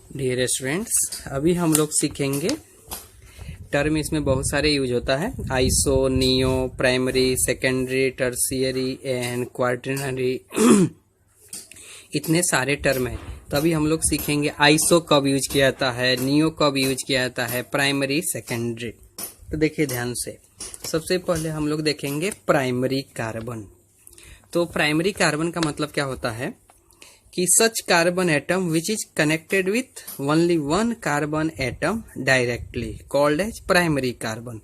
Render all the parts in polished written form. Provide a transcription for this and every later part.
Dear students, अभी हम लोग सीखेंगे टर्म। इसमें बहुत सारे यूज होता है। Iso, neo, primary, secondary, tertiary and quaternary इतने सारे टर्म है। तो अभी हम लोग सीखेंगे आइसो कब यूज किया जाता है, नियो कब यूज किया जाता है, प्राइमरी, सेकेंडरी। तो देखिए ध्यान से, सबसे पहले हम लोग देखेंगे प्राइमरी कार्बन। तो प्राइमरी कार्बन का मतलब क्या होता है कि such carbon atom which is connected with only one carbon atom directly called as primary carbon.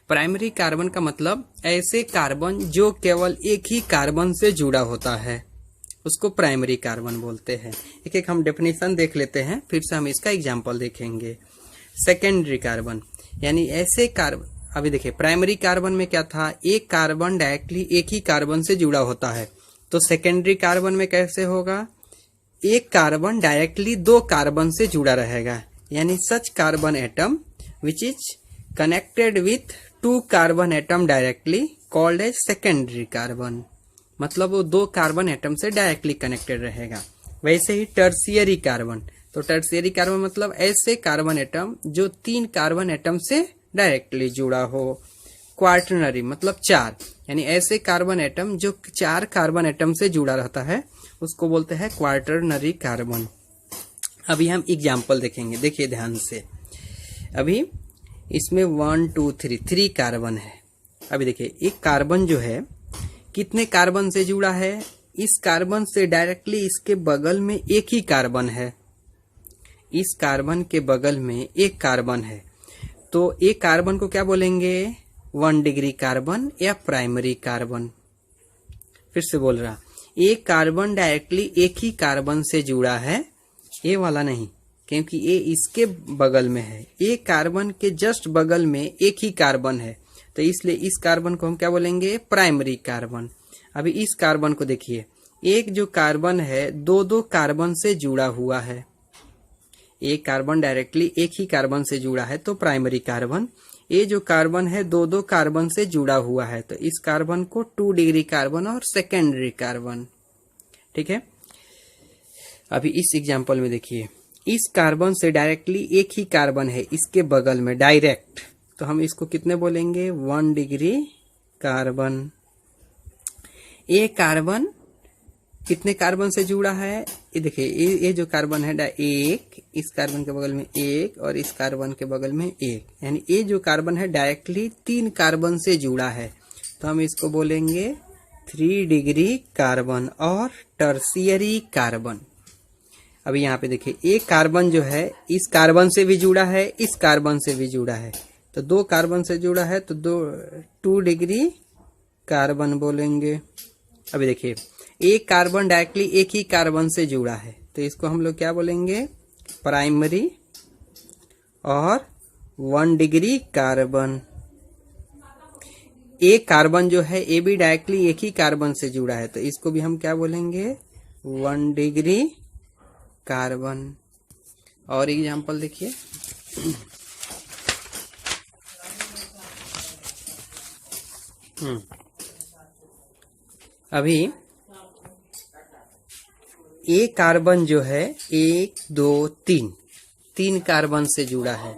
Primary carbon का मतलब ऐसे कार्बन जो केवल एक ही कार्बन से जुड़ा होता है, उसको प्राइमरी कार्बन बोलते हैं। एक एक हम डेफिनेशन देख लेते हैं, फिर से हम इसका एग्जांपल देखेंगे। सेकेंडरी कार्बन यानी ऐसे कार्बन, अभी देखिए प्राइमरी कार्बन में क्या था, एक कार्बन डायरेक्टली एक ही कार्बन से जुड़ा होता है। तो सेकेंडरी कार्बन में कैसे होगा, एक कार्बन डायरेक्टली दो कार्बन से जुड़ा रहेगा, यानी such carbon atom which is connected with two carbon atom directly called as secondary carbon. मतलब वो दो कार्बन एटम से डायरेक्टली कनेक्टेड रहेगा। वैसे ही टर्शियरी कार्बन, तो टर्शियरी कार्बन मतलब ऐसे कार्बन एटम जो तीन कार्बन एटम से डायरेक्टली जुड़ा हो। क्वार्टरनरी मतलब चार, यानी ऐसे कार्बन एटम जो चार कार्बन एटम से जुड़ा रहता है, उसको बोलते हैं क्वार्टरनरी कार्बन। अभी हम एग्जाम्पल देखेंगे, देखिए ध्यान से। अभी इसमें 1 2 3 कार्बन है। अभी देखिए एक कार्बन जो है कितने कार्बन से जुड़ा है, इस कार्बन से डायरेक्टली इसके बगल में एक ही कार्बन है, इस कार्बन के बगल में एक कार्बन है। तो एक कार्बन को क्या बोलेंगे, 1 डिग्री कार्बन या प्राइमरी कार्बन। फिर से बोल रहा, एक कार्बन डायरेक्टली एक ही कार्बन से जुड़ा है, ये वाला नहीं, क्योंकि ये इसके बगल में है। एक कार्बन के जस्ट बगल में एक ही कार्बन है, तो इसलिए इस कार्बन को हम क्या बोलेंगे, प्राइमरी कार्बन। अभी इस कार्बन को देखिए, एक जो कार्बन है दो दो कार्बन से जुड़ा हुआ है। एक कार्बन डायरेक्टली एक ही कार्बन से जुड़ा है तो प्राइमरी कार्बन। ये जो कार्बन है दो दो कार्बन से जुड़ा हुआ है, तो इस कार्बन को 2 डिग्री कार्बन और सेकेंडरी कार्बन। ठीक है। अभी इस एग्जांपल में देखिए, इस कार्बन से डायरेक्टली एक ही कार्बन है इसके बगल में डायरेक्ट, तो हम इसको कितने बोलेंगे, 1 डिग्री कार्बन। ये कार्बन कितने कार्बन से जुड़ा है, ये देखिए, ये जो कार्बन है एक, इस कार्बन के बगल में एक और इस कार्बन के बगल में एक, यानी ये जो कार्बन है डायरेक्टली 3 कार्बन से जुड़ा है, तो हम इसको बोलेंगे 3 डिग्री कार्बन और टर्शियरी कार्बन। अभी यहाँ पे देखिए, एक कार्बन जो है इस कार्बन से भी जुड़ा है, इस कार्बन से भी जुड़ा है, तो दो कार्बन से जुड़ा है तो 2 डिग्री कार्बन बोलेंगे। अभी देखिए, एक कार्बन डायरेक्टली एक ही कार्बन से जुड़ा है, तो इसको हम लोग क्या बोलेंगे, प्राइमरी और 1 डिग्री कार्बन। एक कार्बन जो है ये भी डायरेक्टली एक ही कार्बन से जुड़ा है, तो इसको भी हम क्या बोलेंगे, 1 डिग्री कार्बन। और एग्जांपल देखिए, अभी एक कार्बन जो है 1 2 3 कार्बन से जुड़ा है।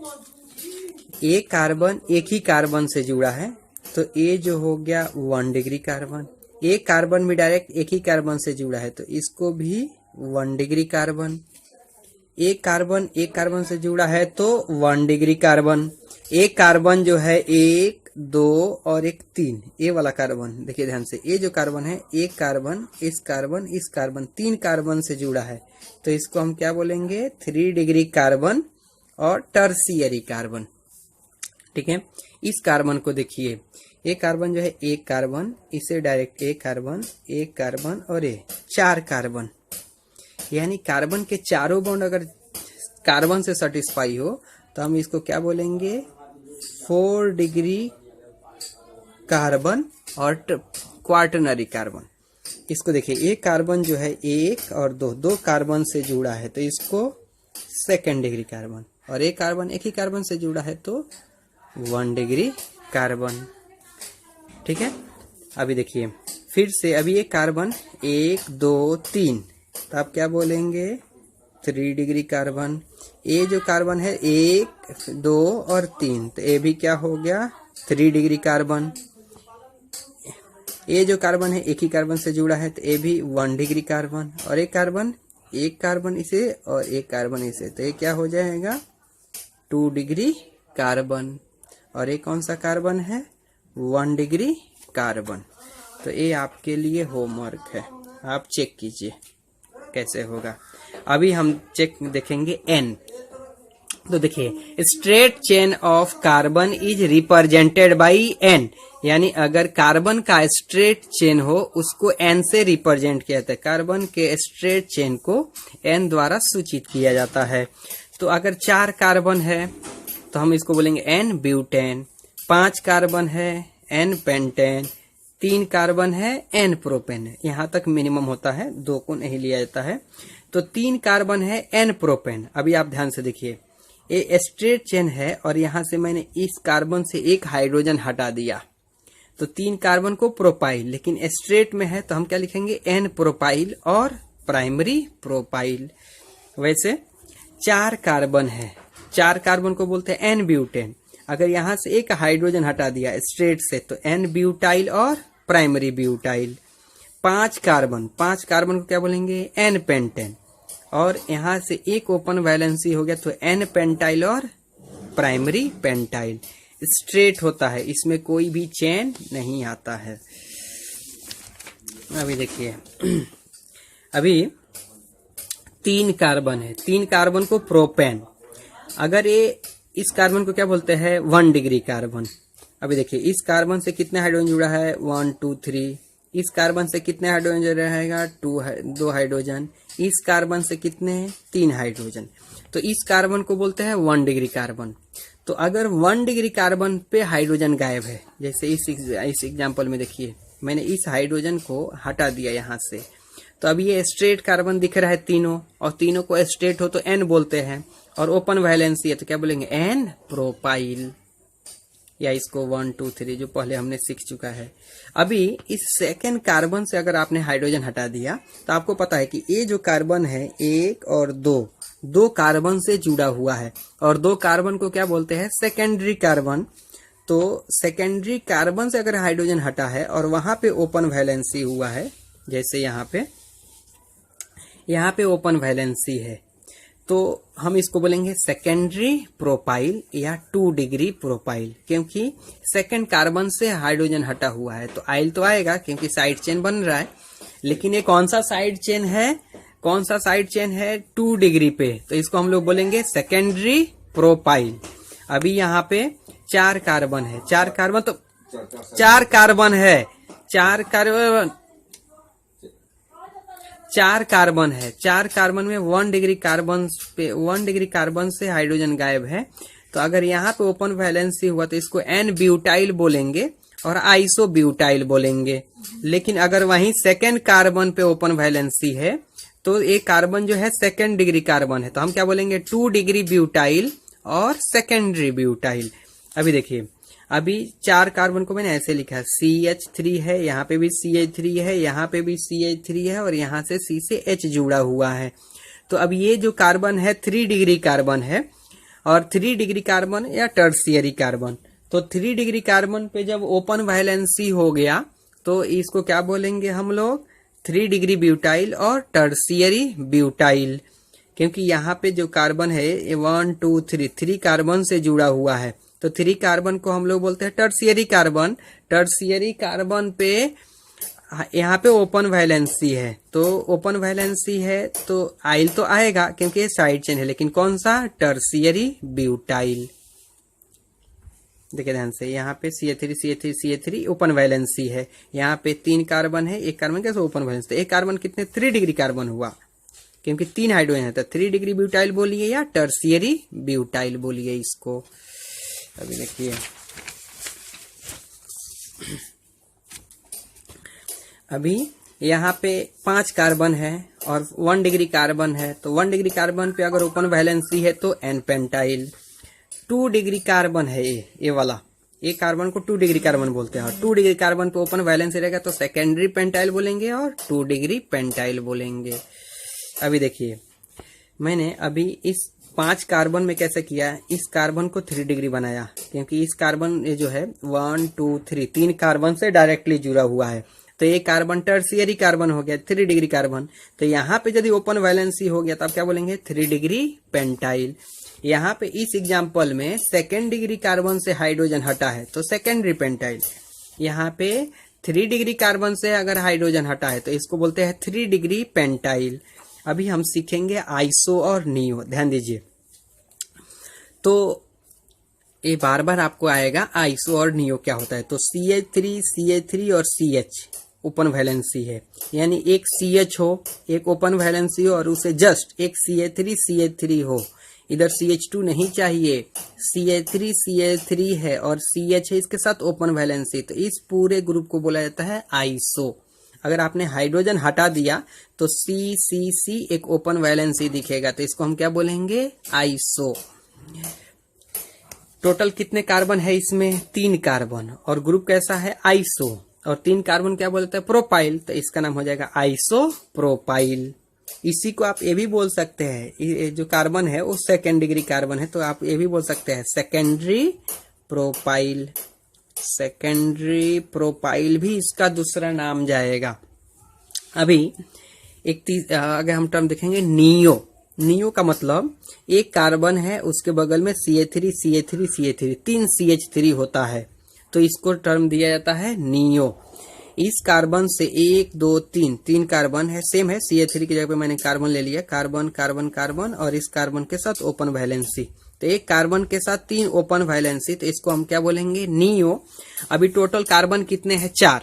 एक कार्बन एक ही कार्बन से जुड़ा है, तो ये जो हो गया 1 डिग्री कार्बन। एक कार्बन भी डायरेक्ट एक ही कार्बन से जुड़ा है, तो इसको भी 1 डिग्री कार्बन। एक कार्बन एक कार्बन से जुड़ा है तो 1 डिग्री कार्बन। एक कार्बन जो है 1 2 और 1 3, ये वाला कार्बन देखिए ध्यान से, ये जो कार्बन है एक कार्बन इस कार्बन इस कार्बन 3 कार्बन से जुड़ा है, तो इसको हम क्या बोलेंगे, 3 डिग्री कार्बन और टर्शियरी कार्बन। ठीक है। इस कार्बन को देखिए, एक कार्बन जो है एक कार्बन, इसे डायरेक्ट एक कार्बन और ये 4 कार्बन, यानी कार्बन के चारों बॉन्ड अगर कार्बन से सेटिस्फाई हो तो हम इसको क्या बोलेंगे, 4 डिग्री कार्बन और क्वार्टरनरी कार्बन। इसको देखिए, एक कार्बन जो है एक और दो कार्बन से जुड़ा है, तो इसको सेकेंड डिग्री कार्बन, और एक कार्बन एक ही कार्बन से जुड़ा है तो 1 डिग्री कार्बन। ठीक है। अभी देखिए फिर से, अभी एक कार्बन 1 2 3, तो आप क्या बोलेंगे, 3 डिग्री कार्बन। ये जो कार्बन है 1, 2 और 3, तो ये भी क्या हो गया 3 डिग्री कार्बन। ये जो कार्बन है एक ही कार्बन से जुड़ा है, तो ये भी 1 डिग्री कार्बन। और एक कार्बन इसे और एक कार्बन इसे, तो ये क्या हो जाएगा 2 डिग्री कार्बन। और ये कौन सा कार्बन है 1 डिग्री कार्बन। तो ये आपके लिए होमवर्क है, आप चेक कीजिए कैसे होगा। अभी हम चेक देखेंगे एन। तो देखिए straight chain of carbon is represented by N, यानी अगर कार्बन का स्ट्रेट चेन हो उसको एन से रिप्रेजेंट किया जाता है। कार्बन के स्ट्रेट चेन को एन द्वारा सूचित किया जाता है। तो अगर 4 कार्बन है तो हम इसको बोलेंगे एन ब्यूटेन, 5 कार्बन है एन पेंटेन, 3 कार्बन है एन प्रोपेन। यहाँ तक मिनिमम होता है, 2 को नहीं लिया जाता है। तो 3 कार्बन है एन प्रोपेन। अभी आप ध्यान से देखिए, ये स्ट्रेट चेन है और यहाँ से मैंने इस कार्बन से एक हाइड्रोजन हटा दिया, तो 3 कार्बन को प्रोपाइल, लेकिन स्ट्रेट में है तो हम क्या लिखेंगे एन प्रोपाइल और प्राइमरी प्रोपाइल। वैसे 4 कार्बन है, 4 कार्बन को बोलते हैं एन ब्यूटेन। अगर यहाँ से एक हाइड्रोजन हटा दिया स्ट्रेट से तो एन ब्यूटाइल और प्राइमरी ब्यूटाइल। 5 कार्बन को क्या बोलेंगे एन पेंटेन। और यहाँ से एक ओपन वैलेंसी हो गया तो एन पेंटाइल और प्राइमरी पेंटाइल। स्ट्रेट होता है, इसमें कोई भी चेन नहीं आता है। अभी देखिए अभी 3 कार्बन है, 3 कार्बन को प्रोपेन। अगर ये इस कार्बन को क्या बोलते हैं 1 डिग्री कार्बन। अभी देखिए इस कार्बन से कितने हाइड्रोजन जुड़ा है 1 2 3। इस कार्बन से कितने हाइड्रोजन जुड़ा रहेगा 2 हाइड्रोजन। इस कार्बन से कितने 3 हाइड्रोजन। तो इस कार्बन को बोलते हैं 1 डिग्री कार्बन। तो अगर 1 डिग्री कार्बन पे हाइड्रोजन गायब है, जैसे इस एग्जांपल में देखिए मैंने इस हाइड्रोजन को हटा दिया यहाँ से, तो अभी ये स्ट्रेट कार्बन दिख रहा है तीनों, और तीनों को स्ट्रेट हो तो एन बोलते हैं, और ओपन वैलेंसी है तो क्या बोलेंगे एन प्रोपाइल, या इसको 1 2 3 जो पहले हमने सीख चुका है। अभी इस सेकेंड कार्बन से अगर आपने हाइड्रोजन हटा दिया तो आपको पता है कि ये जो कार्बन है 1 और 2 कार्बन से जुड़ा हुआ है, और 2 कार्बन को क्या बोलते हैं सेकेंडरी कार्बन। तो सेकेंडरी कार्बन से अगर हाइड्रोजन हटा है और वहां पे ओपन वैलेंसी हुआ है, जैसे यहाँ पे ओपन वैलेंसी है, तो हम इसको बोलेंगे सेकेंडरी प्रोपाइल या 2 डिग्री प्रोपाइल, क्योंकि सेकेंड कार्बन से हाइड्रोजन हटा हुआ है। तो आइल तो आएगा क्योंकि साइड चेन बन रहा है, लेकिन ये कौन सा साइड चेन है 2 डिग्री पे, तो इसको हम लोग बोलेंगे सेकेंडरी प्रोपाइल। अभी यहाँ पे 4 कार्बन है, 4 कार्बन तो 4 कार्बन है, 4 कार्बन में 1 डिग्री कार्बन से हाइड्रोजन गायब है। तो अगर यहाँ पे ओपन वैलेंसी हुआ तो इसको एन ब्यूटाइल बोलेंगे और आइसो ब्यूटाइल बोलेंगे। लेकिन अगर वहीं सेकेंड कार्बन पे ओपन वैलेंसी है तो एक कार्बन जो है सेकेंड डिग्री कार्बन है, तो हम क्या बोलेंगे 2 डिग्री ब्यूटाइल और सेकेंडरी ब्यूटाइल। अभी देखिए अभी 4 कार्बन को मैंने ऐसे लिखा है, CH3 है, यहाँ पे भी CH3 है, यहाँ पे भी CH3 है, और यहाँ से C से H जुड़ा हुआ है। तो अब ये जो कार्बन है 3 डिग्री कार्बन है, और 3 डिग्री कार्बन या टर्शियरी कार्बन। तो 3 डिग्री कार्बन पे जब ओपन वैलेंसी हो गया तो इसको क्या बोलेंगे हम लोग 3 डिग्री ब्यूटाइल और टर्शियरी ब्यूटाइल, क्योंकि यहाँ पे जो कार्बन है 1 2 3 कार्बन से जुड़ा हुआ है। तो 3 कार्बन को हम लोग बोलते हैं टर्शियरी कार्बन। टर्शियरी कार्बन पे यहाँ पे ओपन वैलेंसी है, तो ओपन वैलेंसी है तो आइल तो आएगा क्योंकि ये साइड चेन है, लेकिन कौन सा टर्शियरी ब्यूटाइल। देखिए ध्यान से, यहाँ पे CH3 ओपन वैलेंसी है, यहाँ पे 3 कार्बन है, एक कार्बन कैसे ओपन वैलेंसी, एक कार्बन कितने 3 डिग्री कार्बन हुआ क्योंकि 3 हाइड्रोजन है, तो 3 डिग्री ब्यूटाइल बोलिए या टर्शियरी ब्यूटाइल बोलिए इसको। अभी देखिए अभी यहाँ पे 5 कार्बन है और 1 डिग्री कार्बन है, तो 1 डिग्री कार्बन पे अगर ओपन वैलेंसी है तो एन पेंटाइल। 2 डिग्री कार्बन है ये वाला, ये कार्बन को 2 डिग्री कार्बन बोलते हैं, और 2 डिग्री कार्बन पे ओपन वैलेंसी रहेगा तो सेकेंडरी पेंटाइल बोलेंगे और 2 डिग्री पेंटाइल बोलेंगे। अभी देखिए मैंने अभी इस 5 कार्बन में कैसे किया, इस कार्बन को 3 डिग्री बनाया, क्योंकि इस कार्बन ये जो है 1 2 3 3 कार्बन से डायरेक्टली जुड़ा हुआ है। तो ये कार्बन टर्शियरी कार्बन हो गया, 3 डिग्री कार्बन। तो यहाँ पे यदि ओपन वैलेंसी हो गया तो आप क्या बोलेंगे, 3 डिग्री पेंटाइल। यहाँ पे इस एग्जाम्पल में 2nd डिग्री कार्बन से हाइड्रोजन हटा है तो सेकेंडरी पेंटाइल। यहाँ पे 3 डिग्री कार्बन से अगर हाइड्रोजन हटा है तो इसको बोलते हैं 3 डिग्री पेंटाइल। अभी हम सीखेंगे आइसो और नियो, ध्यान दीजिए। तो ये बार बार आपको आएगा आइसो और नियो क्या होता है। तो CH3 और CH ओपन वैलेंसी है, यानी एक CH हो, एक ओपन वैलेंसी हो और उसे जस्ट एक CH3 हो। इधर CH2 नहीं चाहिए, CH3 है और CH है इसके साथ ओपन वैलेंसी, तो इस पूरे ग्रुप को बोला जाता है आइसो। अगर आपने हाइड्रोजन हटा दिया तो CCC एक ओपन वैलेंसी दिखेगा, तो इसको हम क्या बोलेंगे, आइसो। टोटल कितने कार्बन है इसमें, 3 कार्बन, और ग्रुप कैसा है, आइसो। और 3 कार्बन क्या बोलते हैं, प्रोपाइल, तो इसका नाम हो जाएगा आइसो प्रोपाइल। इसी को आप ये भी बोल सकते हैं, ये जो कार्बन है वो 2nd डिग्री कार्बन है, तो आप ये भी बोल सकते हैं सेकेंडरी प्रोपाइल। सेकेंडरी प्रोपाइल भी इसका दूसरा नाम जाएगा। अभी अगर हम टर्म देखेंगे नियो। नियो का मतलब एक कार्बन है, उसके बगल में CH3 3 CH3 होता है, तो इसको टर्म दिया जाता है नियो। इस कार्बन से 1 2 3 कार्बन है, सेम है, CH3 की जगह पे मैंने कार्बन ले लिया, कार्बन कार्बन कार्बन और इस कार्बन के साथ ओपन वैलेंसी, तो एक कार्बन के साथ 3 ओपन वैलेंसी, तो इसको हम क्या बोलेंगे, नियो। अभी टोटल कार्बन कितने हैं, 4,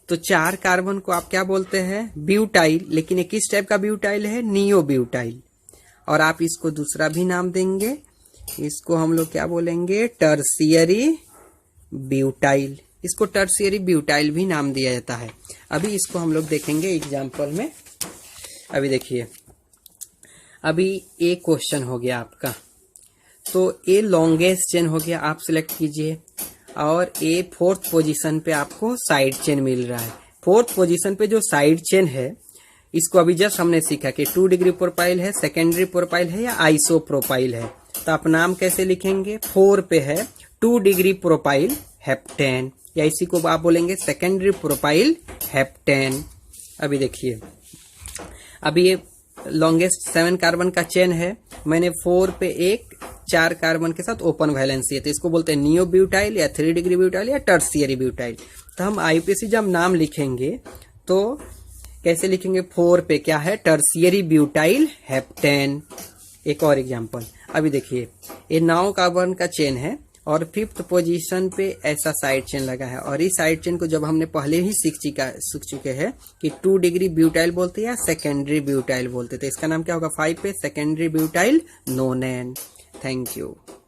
तो 4 कार्बन को आप क्या बोलते हैं, ब्यूटाइल। लेकिन ये किस टाइप का ब्यूटाइल है, नियो ब्यूटाइल। और आप इसको दूसरा भी नाम देंगे, इसको हम लोग क्या बोलेंगे, टर्शियरी ब्यूटाइल। इसको टर्शियरी ब्यूटाइल भी नाम दिया जाता है। अभी इसको हम लोग देखेंगे एग्जाम्पल में। अभी देखिए, अभी एक क्वेश्चन हो गया आपका, तो ये लॉन्गेस्ट चेन हो गया, आप सिलेक्ट कीजिए, और ये 4th पोजीशन पे आपको साइड चेन मिल रहा है। 4th पोजीशन पे जो साइड चेन है, इसको अभी जस्ट हमने सीखा कि 2 डिग्री प्रोपाइल है, सेकेंडरी प्रोपाइल है या आइसो प्रोपाइल है। तो आप नाम कैसे लिखेंगे, 4 पे है 2 डिग्री प्रोपाइल हेप्टेन, या इसी को आप बोलेंगे सेकेंडरी प्रोपाइल हेप्टेन। अभी देखिए, अभी ये लॉन्गेस्ट 7 कार्बन का चेन है, मैंने 4 पे एक 4 कार्बन के साथ ओपन वैलेंसी है, तो इसको बोलते हैं नियो ब्यूटाइल या 3 डिग्री ब्यूटाइल या टर्शियरी ब्यूटाइल। तो हम IUPAC जब नाम लिखेंगे तो कैसे लिखेंगे, 4 पे क्या है, टर्शियरी ब्यूटाइल हेप्टेन। एक और एग्जांपल, अभी देखिए, ये 9 कार्बन का चेन है और 5th पोजीशन पे ऐसा साइड चेन लगा है, और इस साइड चेन को जब हमने पहले ही सीख चुके हैं कि 2 डिग्री ब्यूटाइल बोलते हैं या सेकेंडरी ब्यूटाइल बोलते हैं, तो इसका नाम क्या होगा, 5 पे सेकेंडरी ब्यूटाइल नोनेन। Thank you.